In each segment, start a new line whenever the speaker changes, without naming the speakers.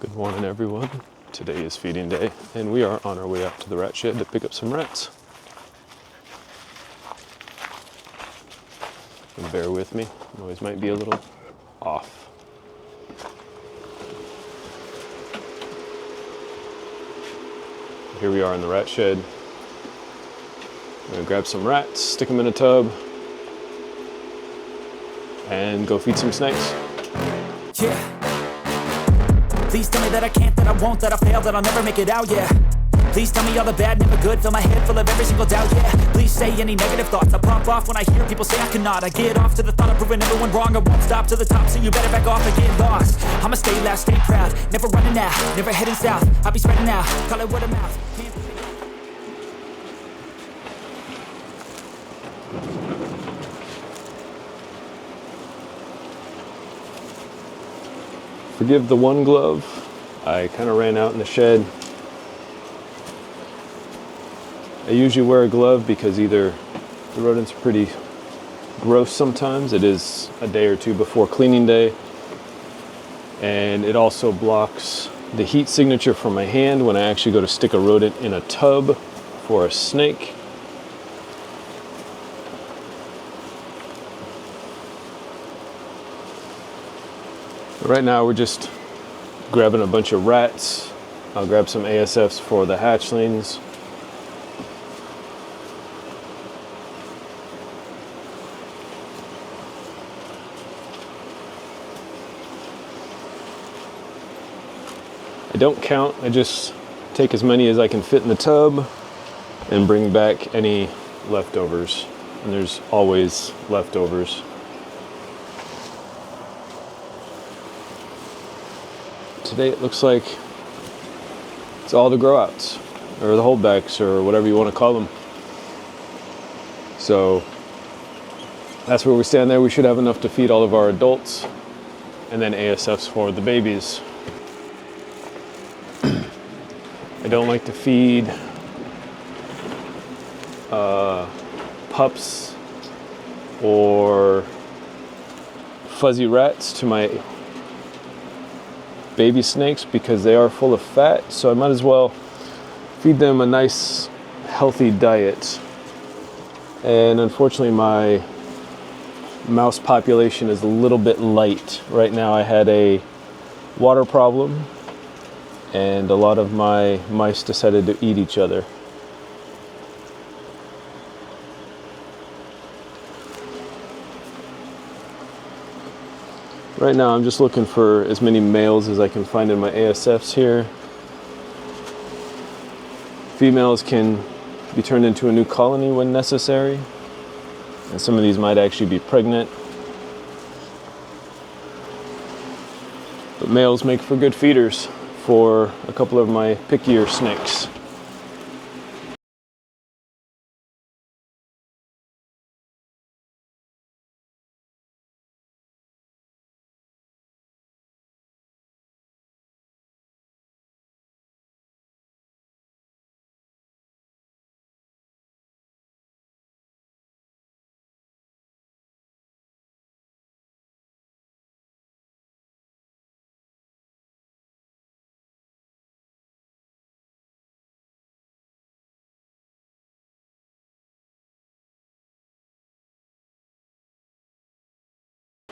Good morning, everyone. Today is feeding day, and we are on our way out to the rat shed to pick up some rats. And bear with me, noise might be a little off. Here we are in the rat shed. I'm gonna grab some rats, stick them in a tub, and go feed some snakes.
Yeah. Please tell me that I can't, that I won't, that I fail, that I'll never make it out, yeah. Please tell me all the bad, never good, fill my head full of every single doubt, yeah. Please say any negative thoughts, I pop off when I hear people say I cannot. I get off to the thought of proving everyone wrong, I won't stop to the top, so you better back off and get lost. I'ma stay loud, stay proud, never running out, never heading south. I'll be spreading out, call it word of mouth.
Forgive the one glove. I kind of ran out in the shed. I usually wear a glove because either the rodents are pretty gross sometimes. It is a day or two before cleaning day. And it also blocks the heat signature from my hand when I actually go to stick a rodent in a tub for a snake. Right now we're just grabbing a bunch of rats. I'll grab some ASFs for the hatchlings. I don't count, I just take as many as I can fit in the tub and bring back any leftovers. And there's always leftovers. Today it looks like it's all the grow outs or the holdbacks or whatever you want to call them. So that's where we stand there. We should have enough to feed all of our adults and then ASFs for the babies. I don't like to feed pups or fuzzy rats to my baby snakes because they are full of fat, so I might as well feed them a nice healthy diet. And unfortunately my mouse population is a little bit light right now. I had a water problem and a lot of my mice decided to eat each other. Right now I'm just looking for as many males as I can find in my ASFs here. Females can be turned into a new colony when necessary. And some of these might actually be pregnant. But males make for good feeders for a couple of my pickier snakes.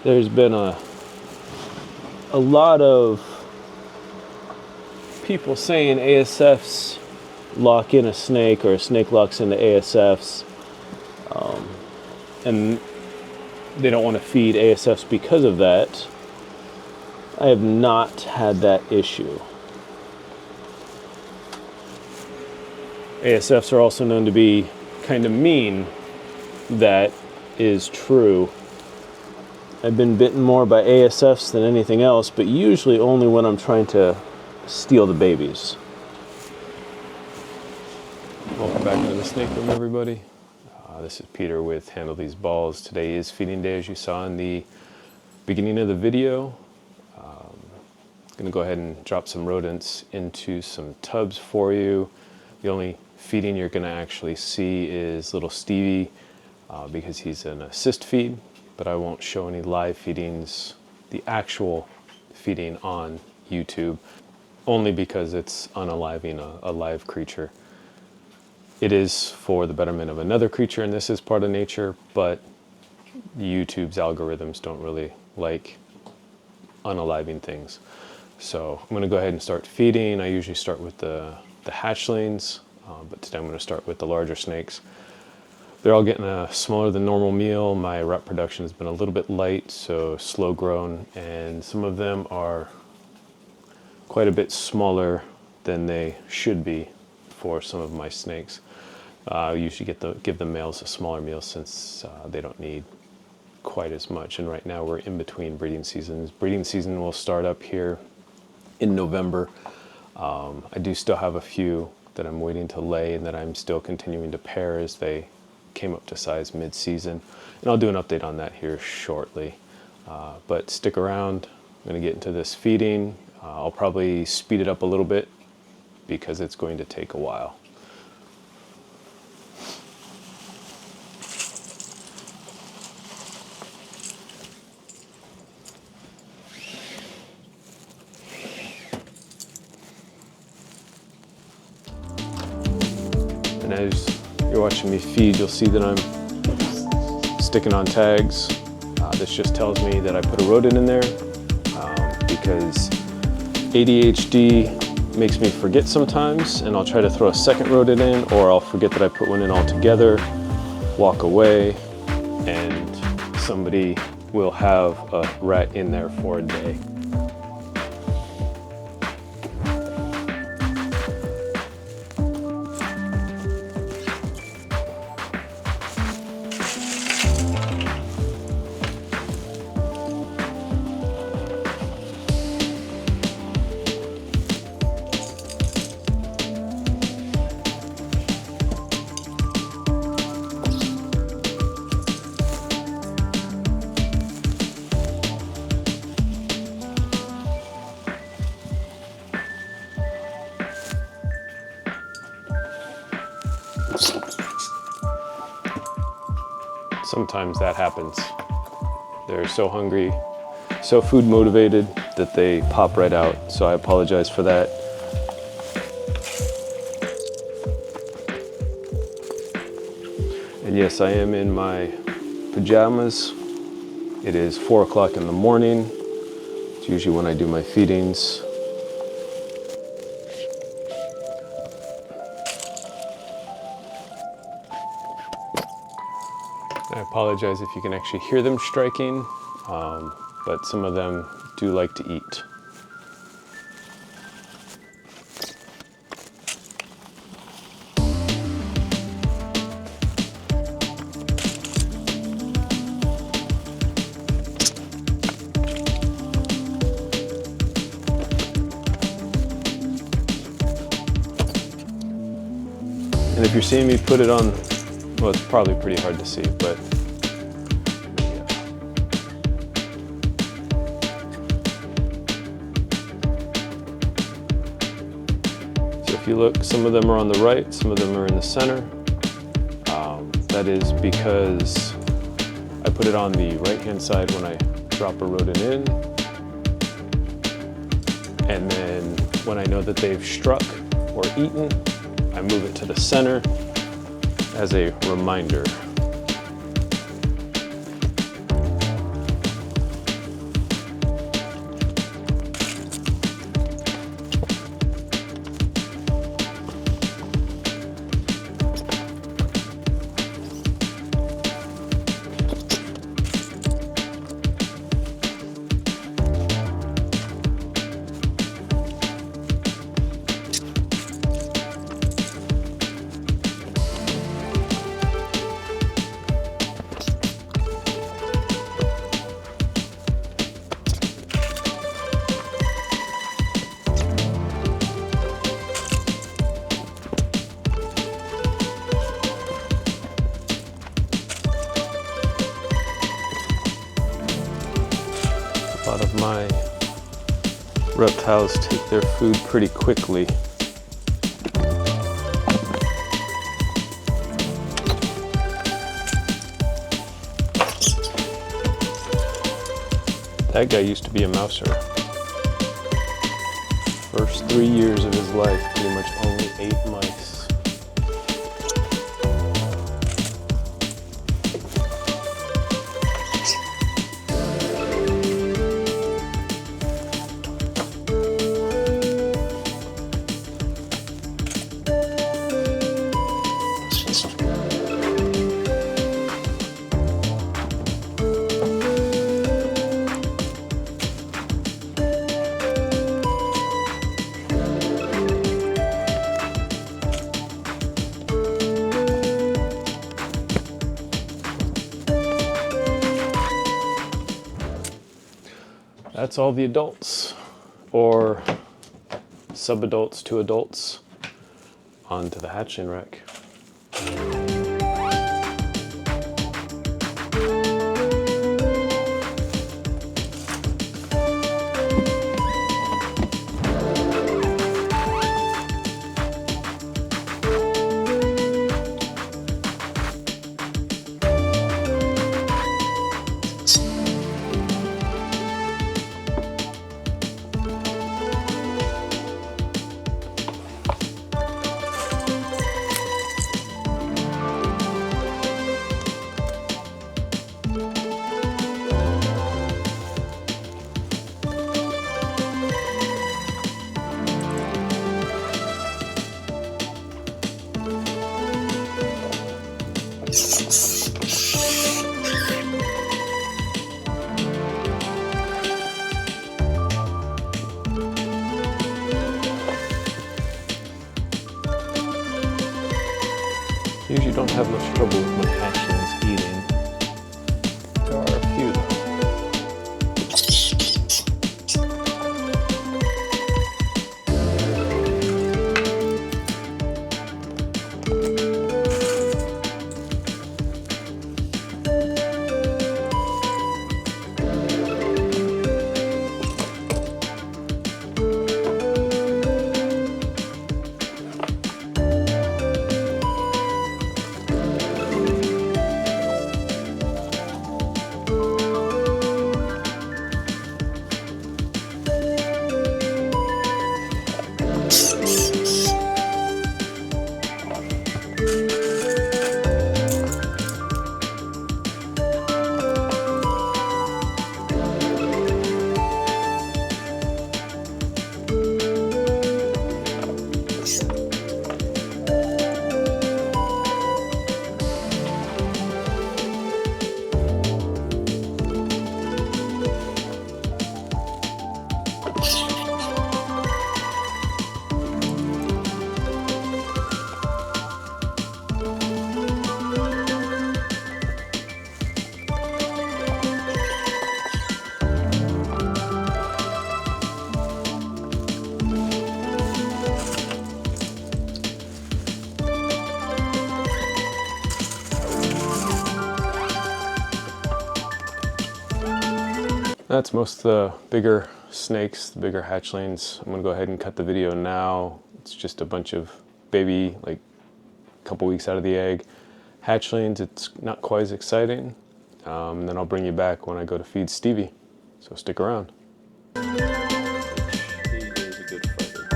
There's been a lot of people saying ASFs lock in a snake or a snake locks into ASFs, and they don't want to feed ASFs because of that. I have not had that issue. ASFs are also known to be kind of mean. That is true. I've been bitten more by ASFs than anything else, but usually only when I'm trying to steal the babies. Welcome back to the snake room, everybody. This is Peter with Handle These Balls. Today is feeding day, as you saw in the beginning of the video. I'm going to go ahead and drop some rodents into some tubs for you. The only feeding you're going to actually see is little Stevie because he's an assist feed. But I won't show any live feedings, the actual feeding on YouTube. only because it's unaliving a live creature. It is for the betterment of another creature, and this is part of nature, but YouTube's algorithms don't really like unaliving things. So I'm going to go ahead and start feeding. I usually start with the hatchlings, but today I'm going to start with the larger snakes. They're all getting a smaller than normal meal. My rep production has been a little bit light, so slow grown, and some of them are quite a bit smaller than they should be for some of my snakes. I usually give the males a smaller meal since they don't need quite as much, and right now we're in between breeding seasons. Breeding season will start up here in November. I do still have a few that I'm waiting to lay and that I'm still continuing to pair as they came up to size mid-season, and I'll do an update on that here shortly. But stick around. I'm going to get into this feeding. I'll probably speed it up a little bit because it's going to take a while. And as you're watching me feed, you'll see that I'm sticking on tags. This just tells me that I put a rodent in there because ADHD makes me forget sometimes, and I'll try to throw a second rodent in, or I'll forget that I put one in altogether, walk away, and somebody will have a rat in there for a day. Sometimes that happens. They're so hungry, so food motivated that they pop right out. So I apologize for that. And yes, I am in my pajamas. It is 4 o'clock in the morning. It's usually when I do my feedings. I apologize if you can actually hear them striking, but some of them do like to eat. And if you're seeing me put it on, well, it's probably pretty hard to see, but yeah. So if you look, some of them are on the right, some of them are in the center. That is because I put it on the right-hand side when I drop a rodent in. And then when I know that they've struck or eaten, I move it to the center as a reminder. A lot of my reptiles take their food pretty quickly. That guy used to be a mouser. First 3 years of his life, pretty much only 8 mice. That's all the adults, or subadults to adults, onto the hatchling rack. Usually don't have much trouble with my hatchlings eating. There are a few though. That's most of the bigger snakes, the bigger hatchlings. I'm gonna go ahead and cut the video now. It's just a bunch of baby, like a couple weeks out of the egg hatchlings. It's not quite as exciting. And then I'll bring you back when I go to feed Stevie. So stick around. He is a good fighter.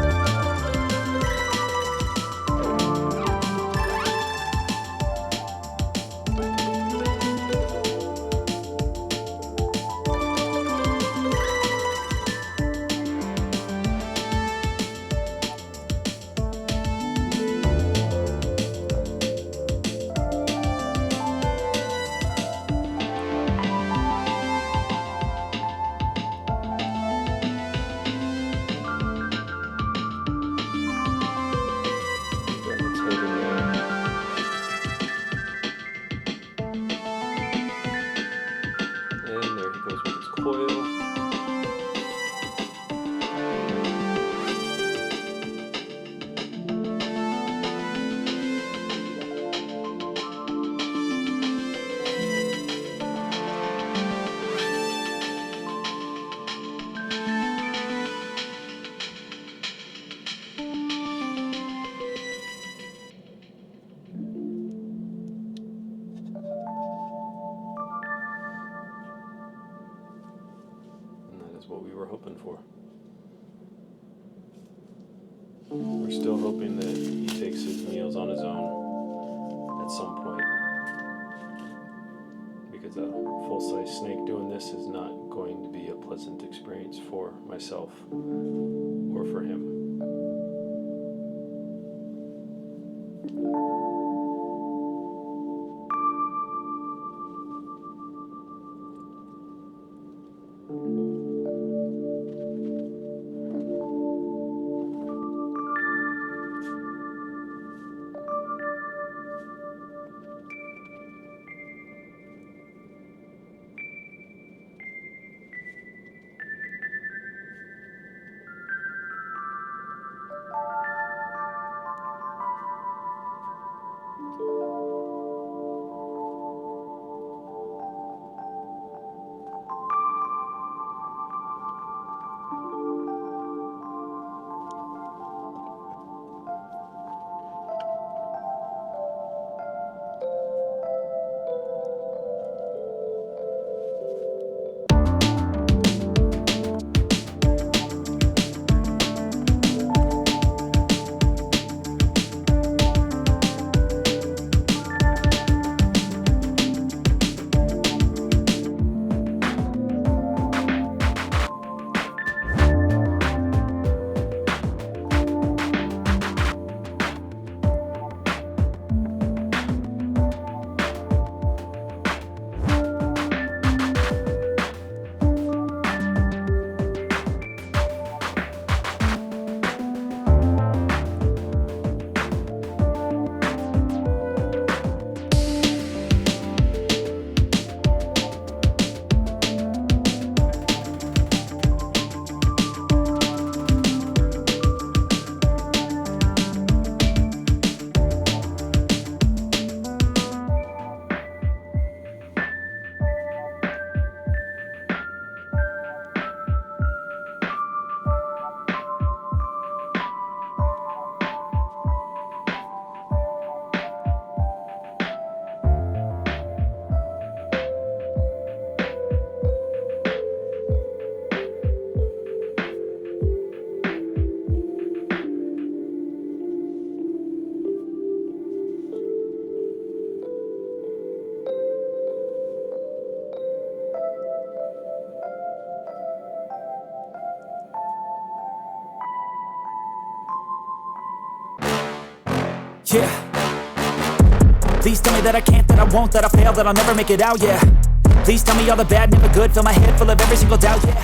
What we were hoping for. We're still hoping that he takes his meals on his own at some point, because a full-size snake doing this is not going to be a pleasant experience for myself or for him.
Yeah. Please tell me that I can't, that I won't, that I fail, that I'll never make it out, yeah. Please tell me all the bad, never good, fill my head full of every single doubt, yeah.